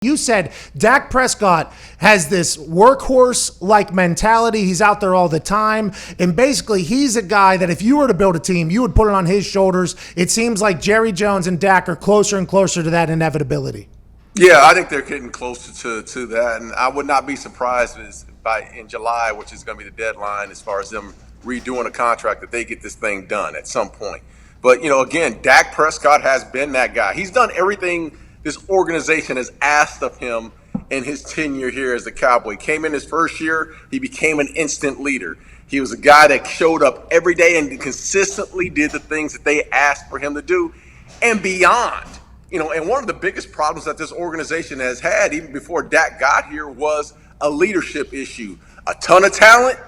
You said Dak Prescott has this workhorse-like mentality. He's out there all the time. And basically, he's a guy that if you were to build a team, you would put it on his shoulders. It seems like Jerry Jones and Dak are closer and closer to that inevitability. Yeah, I think they're getting closer to that. And I would not be surprised in July, which is going to be the deadline as far as them redoing a contract, that they get this thing done at some point. But, again, Dak Prescott has been that guy. He's done everything this organization has asked of him in his tenure here as a Cowboy. Came in his first year, he became an instant leader. He was a guy that showed up every day and consistently did the things that they asked for him to do and beyond. And one of the biggest problems that this organization has had, even before Dak got here, was a leadership issue. A ton of talent,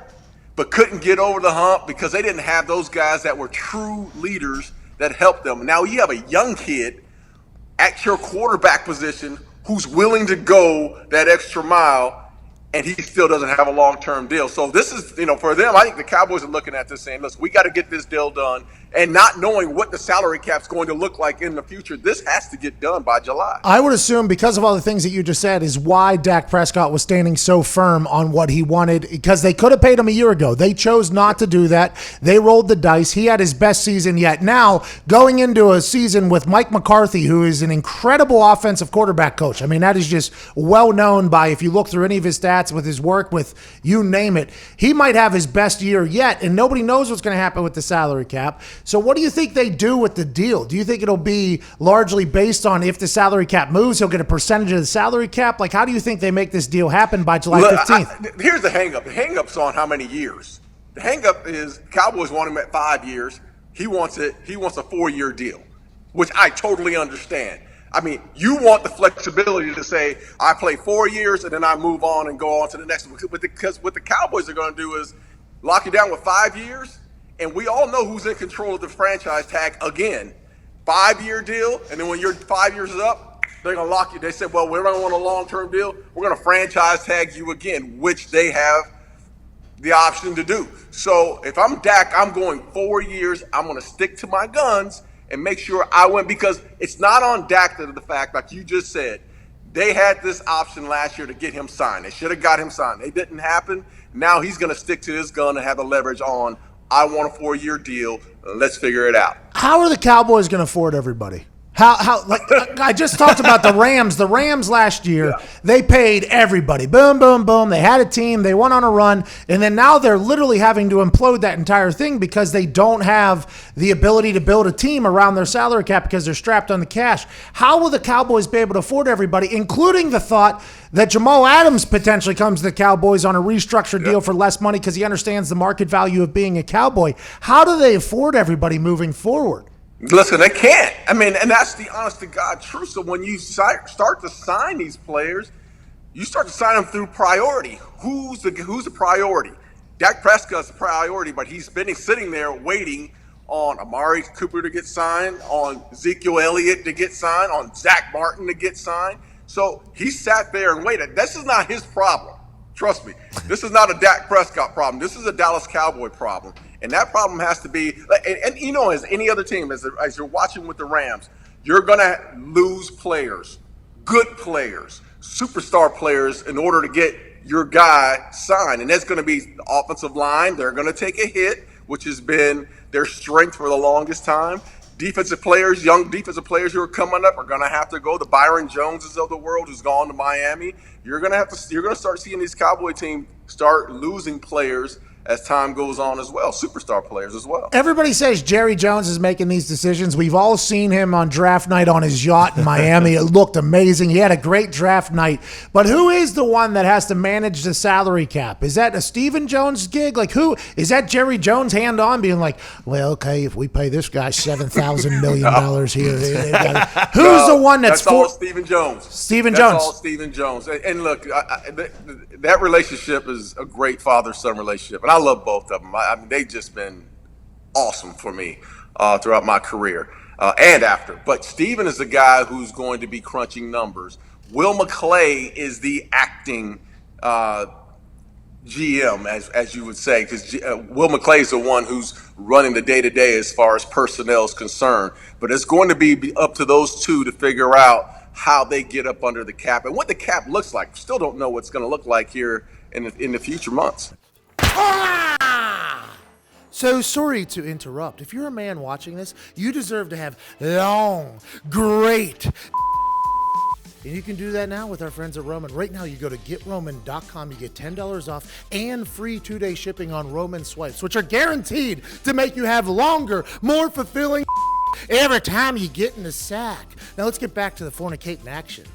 but couldn't get over the hump because they didn't have those guys that were true leaders that helped them. Now you have a young kid at your quarterback position who's willing to go that extra mile, and he still doesn't have a long-term deal. So this is, for them, I think the Cowboys are looking at this saying, listen, we got to get this deal done. And not knowing what the salary cap's going to look like in the future, this has to get done by July. I would assume, because of all the things that you just said, is why Dak Prescott was standing so firm on what he wanted, because they could have paid him a year ago. They chose not to do that. They rolled the dice. He had his best season yet. Now, going into a season with Mike McCarthy, who is an incredible offensive quarterback coach. I mean, that is just well known by, if you look through any of his stats with his work with you name it, he might have his best year yet, and nobody knows what's going to happen with the salary cap. So what do you think they do with the deal? Do you think it'll be largely based on if the salary cap moves, he'll get a percentage of the salary cap? Like, how do you think they make this deal happen by July 15th? Here's the hang-up. The hang-up's on how many years. The hang-up is Cowboys want him at 5 years. He wants a 4-year deal, which I totally understand. I mean, you want the flexibility to say, I play 4 years and then I move on and go on to the next one. Because what the Cowboys are going to do is lock you down with 5 years. And we all know who's in control of the franchise tag again. 5-year deal, and then when your 5 years is up, they're going to lock you. They said, well, we don't want a long-term deal. We're going to franchise tag you again, which they have the option to do. So if I'm Dak, I'm going 4 years. I'm going to stick to my guns and make sure I win, because it's not on Dak to the fact, like you just said, they had this option last year to get him signed. They should have got him signed. It didn't happen. Now he's going to stick to his gun and have the leverage on, I want a 4-year deal. Let's figure it out. How are the Cowboys going to afford everybody? I just talked about the Rams. The Rams last year, They paid everybody. Boom, boom, boom. They had a team. They went on a run. And then now they're literally having to implode that entire thing because they don't have the ability to build a team around their salary cap because they're strapped on the cash. How will the Cowboys be able to afford everybody, including the thought that Jamal Adams potentially comes to the Cowboys on a restructured deal for less money because he understands the market value of being a Cowboy? How do they afford everybody moving forward? Listen, they can't. I mean, and that's the honest to God truth. So when you start to sign these players, you start to sign them through priority. Who's the priority? Dak Prescott's the priority, but he's been sitting there waiting on Amari Cooper to get signed, on Ezekiel Elliott to get signed, on Zach Martin to get signed. So he sat there and waited. This is not his problem. Trust me. This is not a Dak Prescott problem. This is a Dallas Cowboy problem. And that problem has to be, and as any other team, as you're watching with the Rams, you're going to lose players, good players, superstar players in order to get your guy signed. And that's going to be the offensive line. They're going to take a hit, which has been their strength for the longest time. Defensive players, young defensive players who are coming up are going to have to go. The Byron Joneses of the world who's gone to Miami. You're going to start seeing these Cowboy teams start losing players as time goes on as well, superstar players as well. Everybody says Jerry Jones is making these decisions. We've all seen him on draft night on his yacht in Miami. It looked amazing. He had a great draft night. But who is the one that has to manage the salary cap? Is that a Stephen Jones gig? Like, who is that? Jerry Jones hand on being like, well, okay, if we pay this guy $7,000 million here. Who's the one that's all Stephen Jones. Stephen Jones. That's all Stephen Jones. And look, that relationship is a great father-son relationship. And I love both of them. I mean, they've just been awesome for me throughout my career and after. But Steven is the guy who's going to be crunching numbers. Will McClay is the acting GM, as you would say, because Will McClay is the one who's running the day-to-day as far as personnel is concerned. But it's going to be up to those two to figure out how they get up under the cap and what the cap looks like. Still don't know what's going to look like here in the future months. So sorry to interrupt. If you're a man watching this, you deserve to have long, great. And you can do that now with our friends at Roman. Right now, you go to GetRoman.com. You get $10 off and free 2-day shipping on Roman swipes, which are guaranteed to make you have longer, more fulfilling every time you get in the sack. Now, let's get back to the fornicating action.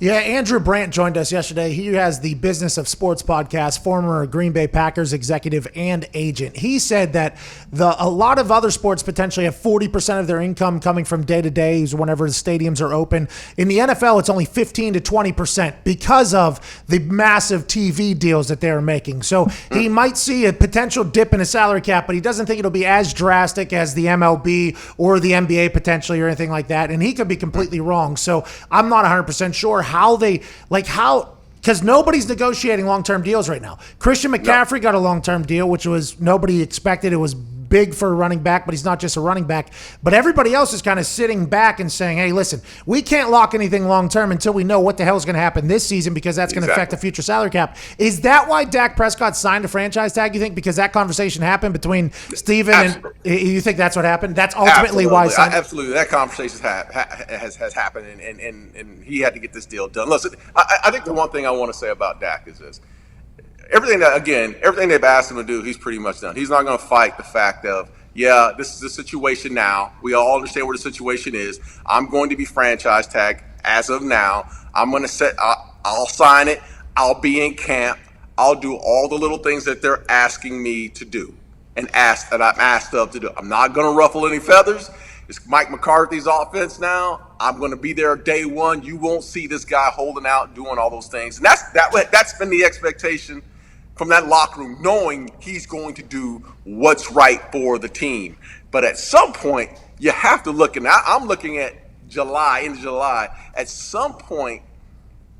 Yeah, Andrew Brandt joined us yesterday. He has the Business of Sports podcast, former Green Bay Packers executive and agent. He said that a lot of other sports potentially have 40% of their income coming from day-to-days whenever the stadiums are open. In the NFL, it's only 15 to 20% because of the massive TV deals that they're making. So he might see a potential dip in a salary cap, but he doesn't think it'll be as drastic as the MLB or the NBA potentially or anything like that. And he could be completely wrong. So I'm not 100% sure because nobody's negotiating long-term deals right now. Christian McCaffrey got a long-term deal, which was nobody expected. It was big for a running back, but he's not just a running back. But everybody else is kind of sitting back and saying, hey, listen, we can't lock anything long-term until we know what the hell is going to happen this season because that's going to affect the future salary cap. Is that why Dak Prescott signed a franchise tag, you think? Because that conversation happened between Steven and you think that's what happened? That's ultimately why. Absolutely. That conversation has happened, and he had to get this deal done. Listen, I think the one thing I want to say about Dak is this. Everything they've asked him to do, he's pretty much done. He's not going to fight the fact of, yeah, this is the situation now. We all understand where the situation is. I'm going to be franchise tagged as of now. I'm going to I'll sign it. I'll be in camp. I'll do all the little things that they're asking me to do and I'm asked of to do. I'm not going to ruffle any feathers. It's Mike McCarthy's offense now. I'm going to be there day one. You won't see this guy holding out, doing all those things. And that's been the expectation from that locker room, knowing he's going to do what's right for the team. But at some point, you have to look, and I'm looking at July, at some point,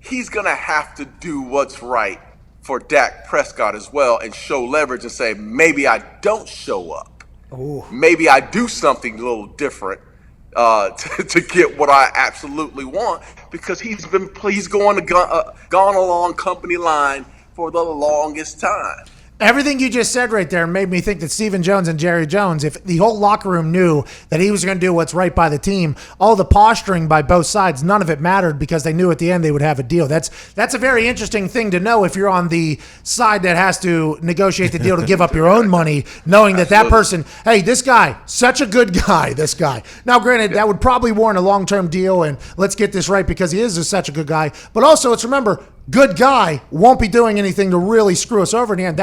he's going to have to do what's right for Dak Prescott as well and show leverage and say, maybe I don't show up. Ooh. Maybe I do something a little different to get what I absolutely want, because he's gone along company line for the longest time. Everything you just said right there made me think that Stephen Jones and Jerry Jones, if the whole locker room knew that he was going to do what's right by the team, all the posturing by both sides, none of it mattered because they knew at the end they would have a deal. That's a very interesting thing to know if you're on the side that has to negotiate the deal to give up your own money, knowing that person, hey, this guy, such a good guy, this guy. Now, granted, that would probably warrant a long-term deal, and let's get this right because he is such a good guy. But also, let's remember, good guy won't be doing anything to really screw us over in the end.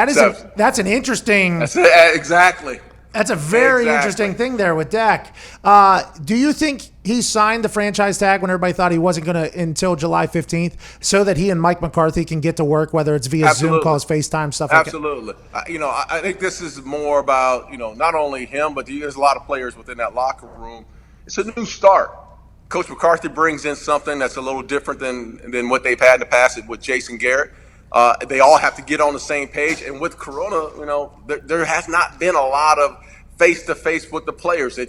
That's an interesting. Exactly. That's a very interesting thing there with Dak. Do you think he signed the franchise tag when everybody thought he wasn't going to until July 15th so that he and Mike McCarthy can get to work, whether it's via Zoom calls, FaceTime, stuff like that? Absolutely. I think this is more about, not only him, but there's a lot of players within that locker room. It's a new start. Coach McCarthy brings in something that's a little different than what they've had in the past with Jason Garrett. They all have to get on the same page. And with Corona, there has not been a lot of face-to-face with the players.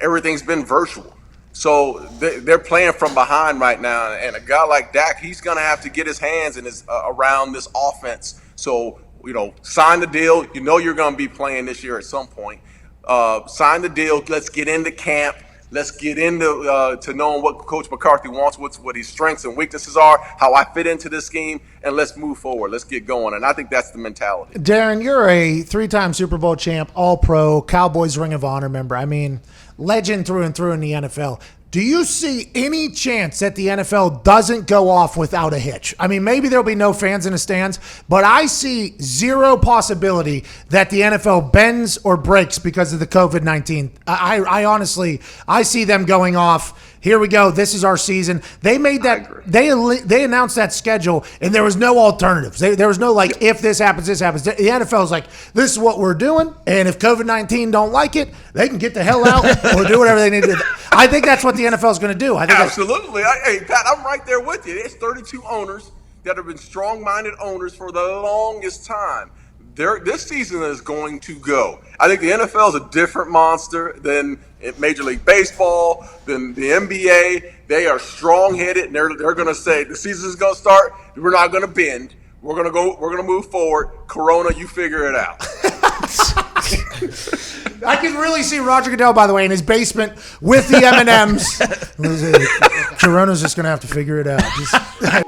Everything's been virtual. So they're playing from behind right now. And a guy like Dak, he's going to have to get his hands around this offense. So, sign the deal. You're going to be playing this year at some point. Sign the deal. Let's get into camp. Let's get into to knowing what Coach McCarthy wants, what his strengths and weaknesses are, how I fit into this scheme, and let's move forward. Let's get going. And I think that's the mentality. Darren, you're a 3-time Super Bowl champ, All-Pro, Cowboys Ring of Honor member. I mean, legend through and through in the NFL. Do you see any chance that the NFL doesn't go off without a hitch? I mean, maybe there'll be no fans in the stands, but I see zero possibility that the NFL bends or breaks because of the COVID-19. I honestly see them going off. Here we go. This is our season. They made that. They announced that schedule, and there was no alternatives. There was no if this happens, this happens. The NFL is like, this is what we're doing, and if COVID-19 don't like it, they can get the hell out or do whatever they need to do. I think that's what the NFL is going to do. I think absolutely. Hey, Pat, I'm right there with you. It's 32 owners that have been strong-minded owners for the longest time. this season is going to go. I think the NFL is a different monster than Major League Baseball, than the NBA. They are strong-headed, and they're going to say the season is going to start. We're not going to bend. We're going to go. We're going to move forward. Corona, you figure it out. I can really see Roger Goodell, by the way, in his basement with the M&Ms. Corona's just going to have to figure it out.